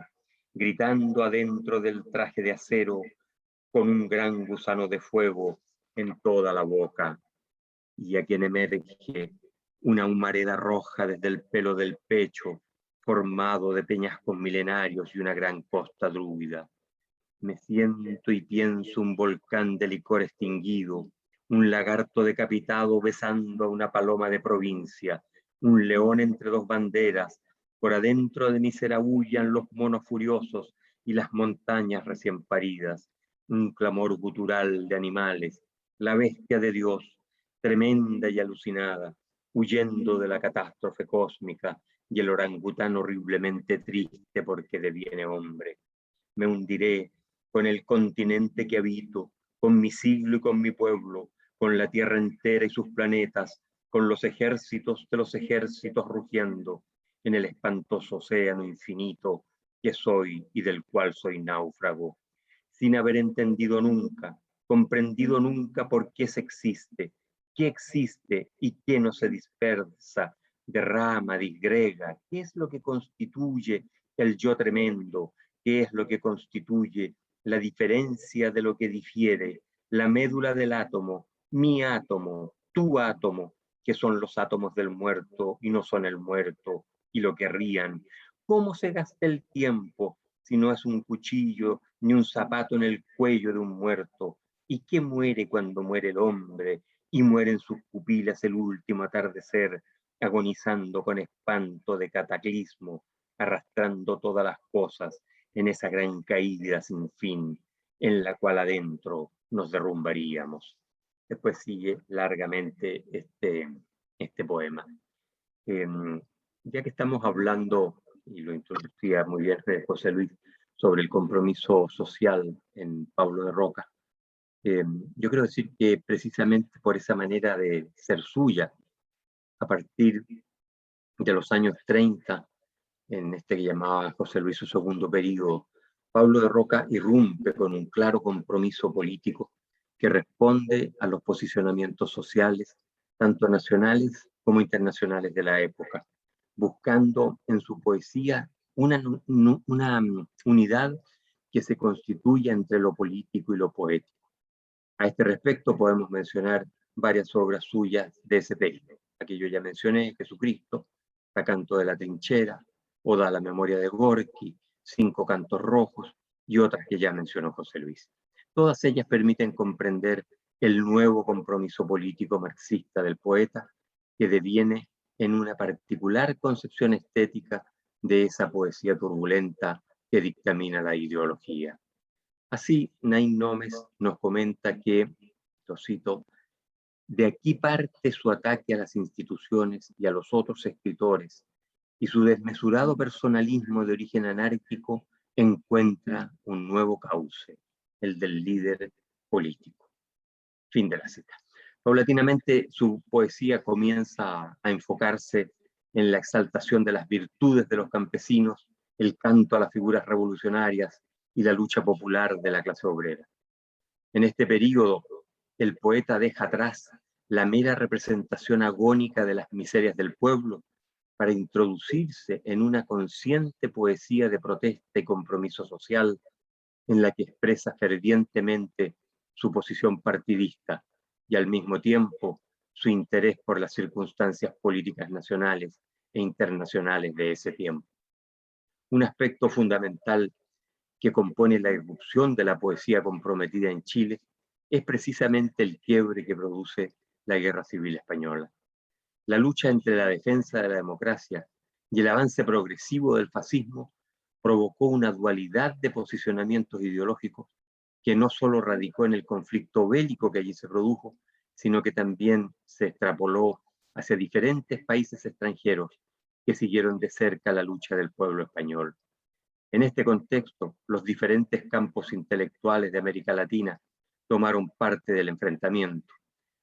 gritando adentro del traje de acero con un gran gusano de fuego en toda la boca, y a quien emerge una humareda roja desde el pelo del pecho, formado de peñascos milenarios y una gran costa drúida. Me siento y pienso un volcán de licor extinguido, un lagarto decapitado besando a una paloma de provincia, un león entre 2 banderas, por adentro de mí se aúllan los monos furiosos y las montañas recién paridas, un clamor gutural de animales, la bestia de Dios, tremenda y alucinada, huyendo de la catástrofe cósmica, y el orangután horriblemente triste porque deviene hombre. Me hundiré con el continente que habito, con mi siglo y con mi pueblo, con la tierra entera y sus planetas, con los ejércitos de los ejércitos rugiendo en el espantoso océano infinito que soy y del cual soy náufrago, sin haber entendido nunca, comprendido nunca por qué se existe, qué existe y qué no se dispersa, derrama, disgrega, qué es lo que constituye el yo tremendo, qué es lo que constituye la diferencia de lo que difiere, la médula del átomo, mi átomo, tu átomo, que son los átomos del muerto y no son el muerto, y lo querrían. ¿Cómo se gasta el tiempo si no es un cuchillo ni un zapato en el cuello de un muerto? ¿Y qué muere cuando muere el hombre y muere en sus pupilas el último atardecer, agonizando con espanto de cataclismo, arrastrando todas las cosas en esa gran caída sin fin? en la cual adentro nos derrumbaríamos. Después sigue largamente este poema. Ya que estamos hablando, y lo introducía muy bien José Luis, sobre el compromiso social en Pablo de Roca, yo quiero decir que precisamente por esa manera de ser suya, a partir de los años 30, en este que llamaba José Luis su segundo período, Pablo de Roca irrumpe con un claro compromiso político que responde a los posicionamientos sociales, tanto nacionales como internacionales de la época, buscando en su poesía una unidad que se constituya entre lo político y lo poético. A este respecto podemos mencionar varias obras suyas de ese periodo. Aquí yo ya mencioné Jesucristo, La Canto de la Trinchera, Oda a la Memoria de Gorki, Cinco Cantos Rojos y otras que ya mencionó José Luis. Todas ellas permiten comprender el nuevo compromiso político marxista del poeta que deviene en una particular concepción estética de esa poesía turbulenta que dictamina la ideología. Así, Nain Nómez nos comenta que, lo cito, de aquí parte su ataque a las instituciones y a los otros escritores, y su desmesurado personalismo de origen anárquico encuentra un nuevo cauce, el del líder político. Fin de la cita. Paulatinamente su poesía comienza a enfocarse en la exaltación de las virtudes de los campesinos, el canto a las figuras revolucionarias y la lucha popular de la clase obrera. En este período, el poeta deja atrás la mera representación agónica de las miserias del pueblo para introducirse en una consciente poesía de protesta y compromiso social en la que expresa fervientemente su posición partidista y al mismo tiempo su interés por las circunstancias políticas nacionales e internacionales de ese tiempo. Un aspecto fundamental que compone la irrupción de la poesía comprometida en Chile es precisamente el quiebre que produce la Guerra Civil Española. La lucha entre la defensa de la democracia y el avance progresivo del fascismo provocó una dualidad de posicionamientos ideológicos que no solo radicó en el conflicto bélico que allí se produjo, sino que también se extrapoló hacia diferentes países extranjeros que siguieron de cerca la lucha del pueblo español. En este contexto, los diferentes campos intelectuales de América Latina tomaron parte del enfrentamiento,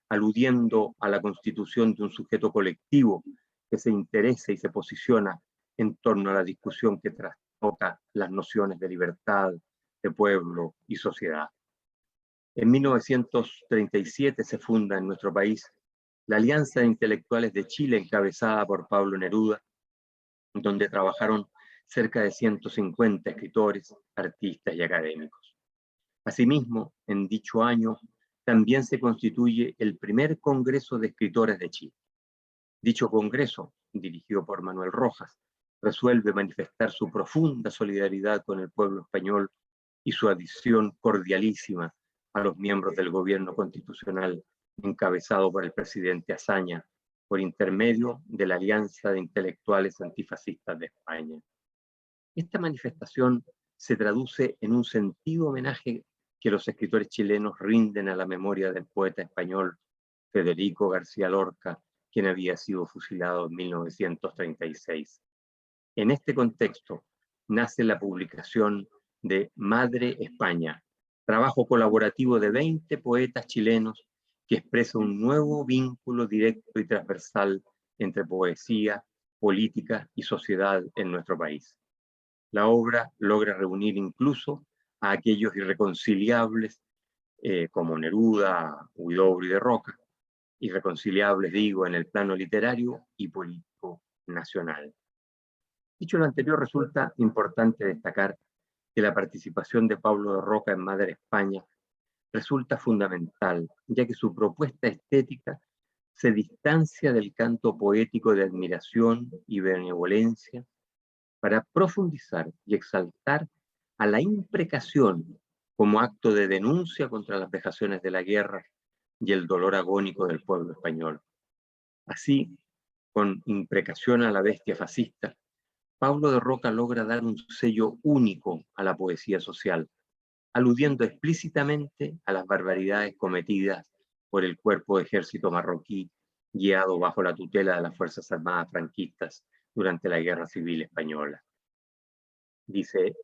aludiendo a la constitución de un sujeto colectivo que se interesa y se posiciona en torno a la discusión que trastoca las nociones de libertad, de pueblo y sociedad. En 1937 se funda en nuestro país la Alianza de Intelectuales de Chile, encabezada por Pablo Neruda, donde trabajaron cerca de 150 escritores, artistas y académicos. Asimismo, en dicho año, también se constituye el primer Congreso de Escritores de Chile. Dicho congreso, dirigido por Manuel Rojas, resuelve manifestar su profunda solidaridad con el pueblo español y su adhesión cordialísima a los miembros del gobierno constitucional encabezado por el presidente Azaña, por intermedio de la Alianza de Intelectuales Antifascistas de España. Esta manifestación se traduce en un sentido homenaje que los escritores chilenos rinden a la memoria del poeta español Federico García Lorca, quien había sido fusilado en 1936. En este contexto nace la publicación de Madre España, trabajo colaborativo de 20 poetas chilenos que expresa un nuevo vínculo directo y transversal entre poesía, política y sociedad en nuestro país. La obra logra reunir incluso a aquellos irreconciliables como Neruda, Huidobro y de Roca, irreconciliables, digo, en el plano literario y político nacional. Dicho lo anterior, resulta importante destacar que la participación de Pablo de Roca en Madre España resulta fundamental, ya que su propuesta estética se distancia del canto poético de admiración y benevolencia para profundizar y exaltar a la imprecación como acto de denuncia contra las vejaciones de la guerra y el dolor agónico del pueblo español. Así, con Imprecación a la bestia fascista, Pablo de Roca logra dar un sello único a la poesía social, aludiendo explícitamente a las barbaridades cometidas por el cuerpo de ejército marroquí, guiado bajo la tutela de las Fuerzas Armadas franquistas durante la Guerra Civil Española. Dice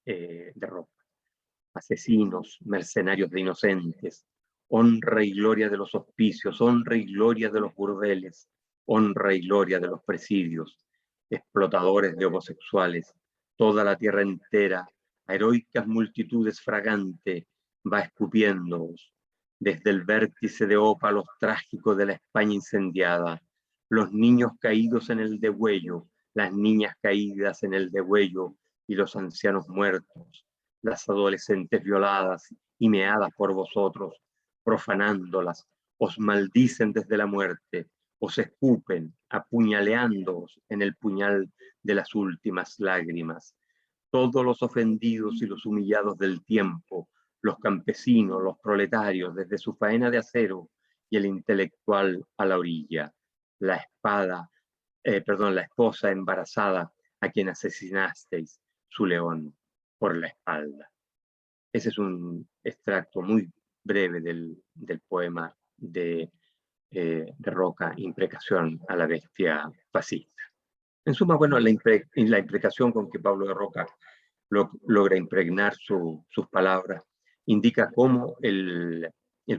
de Roca: asesinos, mercenarios de inocentes, honra y gloria de los hospicios, honra y gloria de los burdeles, honra y gloria de los presidios, explotadores de homosexuales, toda la tierra entera, a heroicas multitudes fragante, va escupiéndoos, desde el vértice de ópalos trágicos de la España incendiada, los niños caídos en el degüello, las niñas caídas en el degüello y los ancianos muertos, las adolescentes violadas y meadas por vosotros, profanándolas, os maldicen desde la muerte, os escupen, apuñaleándoos en el puñal de las últimas lágrimas. Todos los ofendidos y los humillados del tiempo, los campesinos, los proletarios, desde su faena de acero, y el intelectual a la orilla, la esposa embarazada a quien asesinasteis, su león por la espalda. Ese es un extracto muy breve del poema de Roca, Imprecación a la bestia fascista. En suma, bueno, la imprecación con que Pablo de Roca logra impregnar sus palabras indica cómo el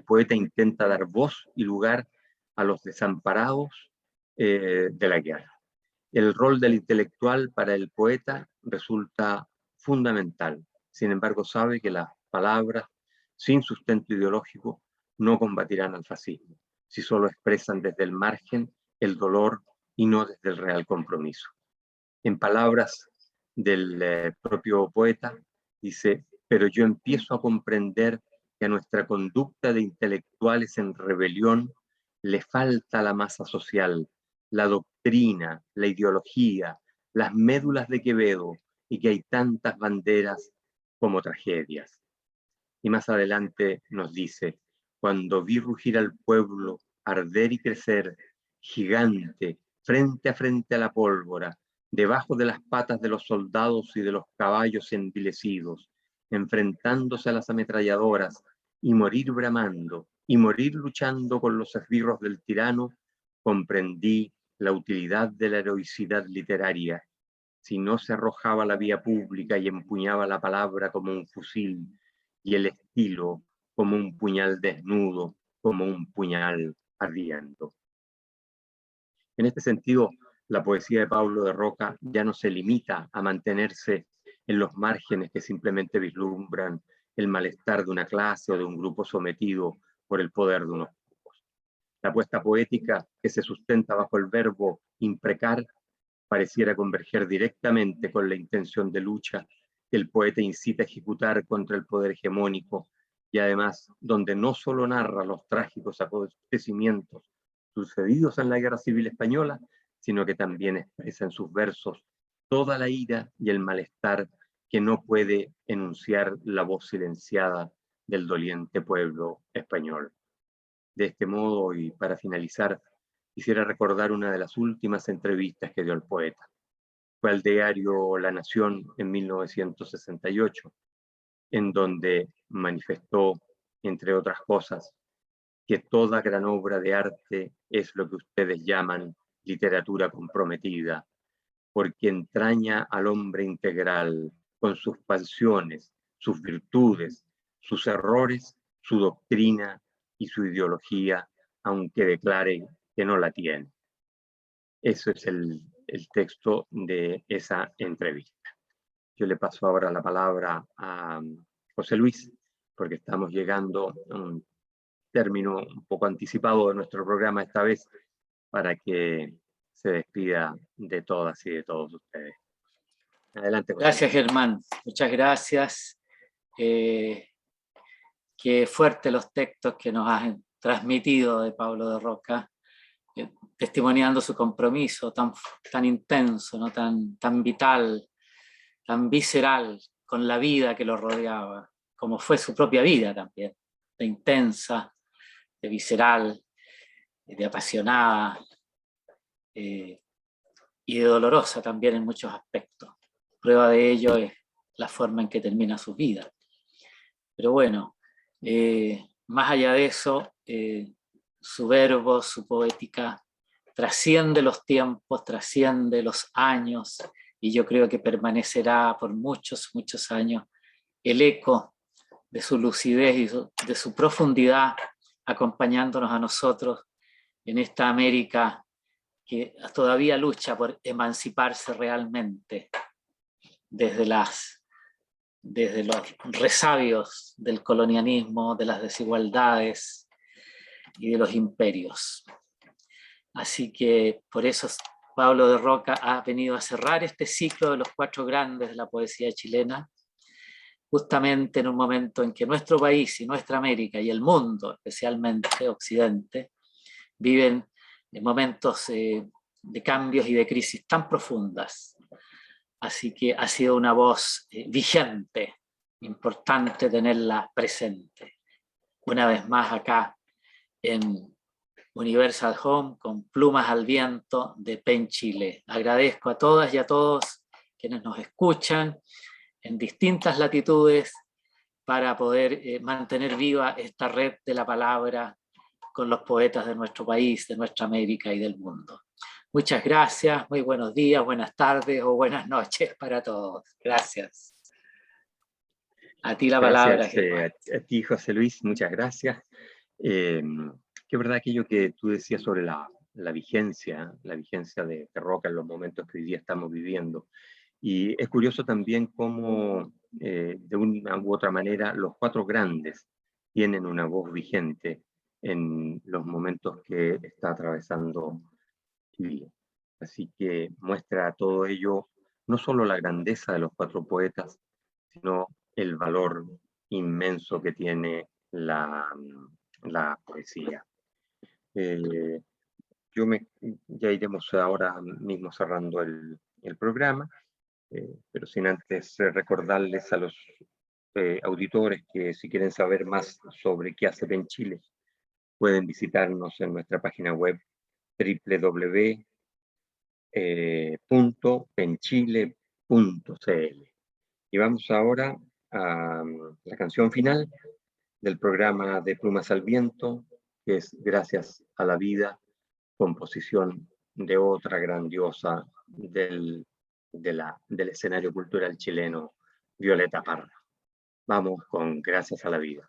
poeta intenta dar voz y lugar a los desamparados de la guerra. El rol del intelectual para el poeta resulta fundamental. Sin embargo, sabe que las palabras sin sustento ideológico no combatirán al fascismo, si solo expresan desde el margen el dolor y no desde el real compromiso. En palabras del propio poeta, dice: pero yo empiezo a comprender que a nuestra conducta de intelectuales en rebelión le falta la masa social, la doctrina, la ideología, las médulas de Quevedo, y que hay tantas banderas como tragedias. Y más adelante nos dice: cuando vi rugir al pueblo, arder y crecer, gigante, frente a la pólvora, debajo de las patas de los soldados y de los caballos envilecidos, enfrentándose a las ametralladoras, y morir bramando, y morir luchando con los esbirros del tirano, comprendí la utilidad de la heroicidad literaria. Si no se arrojaba a la vía pública y empuñaba la palabra como un fusil, y el estilo como un puñal desnudo, como un puñal ardiendo. En este sentido, la poesía de Pablo de Roca ya no se limita a mantenerse en los márgenes que simplemente vislumbran el malestar de una clase o de un grupo sometido por el poder de unos pocos. La apuesta poética, que se sustenta bajo el verbo imprecar, pareciera converger directamente con la intención de lucha que el poeta incita a ejecutar contra el poder hegemónico, y además donde no solo narra los trágicos acontecimientos sucedidos en la Guerra Civil Española, sino que también expresa en sus versos toda la ira y el malestar que no puede enunciar la voz silenciada del doliente pueblo español. De este modo, y para finalizar, quisiera recordar una de las últimas entrevistas que dio el poeta. Fue al diario La Nación en 1968, en donde manifestó, entre otras cosas, que toda gran obra de arte es lo que ustedes llaman literatura comprometida, porque entraña al hombre integral, con sus pasiones, sus virtudes, sus errores, su doctrina y su ideología, aunque declare que no la tiene. Eso es el texto de esa entrevista. Yo le paso ahora la palabra a José Luis, porque estamos llegando a un término un poco anticipado de nuestro programa esta vez, para que se despida de todas y de todos ustedes. Adelante, José. Gracias, Germán. Muchas gracias. Qué fuertes los textos que nos has transmitido de Pablo de Roca, testimoniando su compromiso tan intenso, ¿no? tan vital, tan visceral con la vida que lo rodeaba, como fue su propia vida también, de intensa, de visceral, de apasionada y de dolorosa también en muchos aspectos. Prueba de ello es la forma en que termina su vida. Pero bueno, más allá de eso, su verbo, su poética, trasciende los tiempos, trasciende los años, y yo creo que permanecerá por muchos, muchos años el eco de su lucidez y de su profundidad, acompañándonos a nosotros en esta América que todavía lucha por emanciparse realmente desde los resabios del colonialismo, de las desigualdades y de los imperios. Así que por eso Pablo de Roca ha venido a cerrar este ciclo de los 4 grandes de la poesía chilena, justamente en un momento en que nuestro país y nuestra América y el mundo, especialmente Occidente, viven en momentos de cambios y de crisis tan profundas. Así que ha sido una voz vigente, importante tenerla presente. Una vez más acá en Universal Home con Plumas al Viento de PEN Chile. Agradezco a todas y a todos quienes nos escuchan en distintas latitudes para poder mantener viva esta red de la palabra con los poetas de nuestro país, de nuestra América y del mundo. Muchas gracias, muy buenos días, buenas tardes o buenas noches para todos. Gracias. A ti la palabra. A ti, José Luis, muchas gracias. Que verdad aquello que tú decías sobre la vigencia de Roca en los momentos que hoy día estamos viviendo. Y es curioso también cómo, de una u otra manera, los 4 grandes tienen una voz vigente en los momentos que está atravesando Chile. Así que muestra todo ello, no solo la grandeza de los 4 poetas, sino el valor inmenso que tiene la poesía. Ya iremos ahora mismo cerrando el programa, pero sin antes recordarles a los auditores que si quieren saber más sobre qué hace PEN Chile, pueden visitarnos en nuestra página web www.penchile.cl. Y vamos ahora a la canción final del programa de Plumas al Viento, que es Gracias a la Vida, composición de otra grandiosa del escenario cultural chileno, Violeta Parra. Vamos con Gracias a la Vida.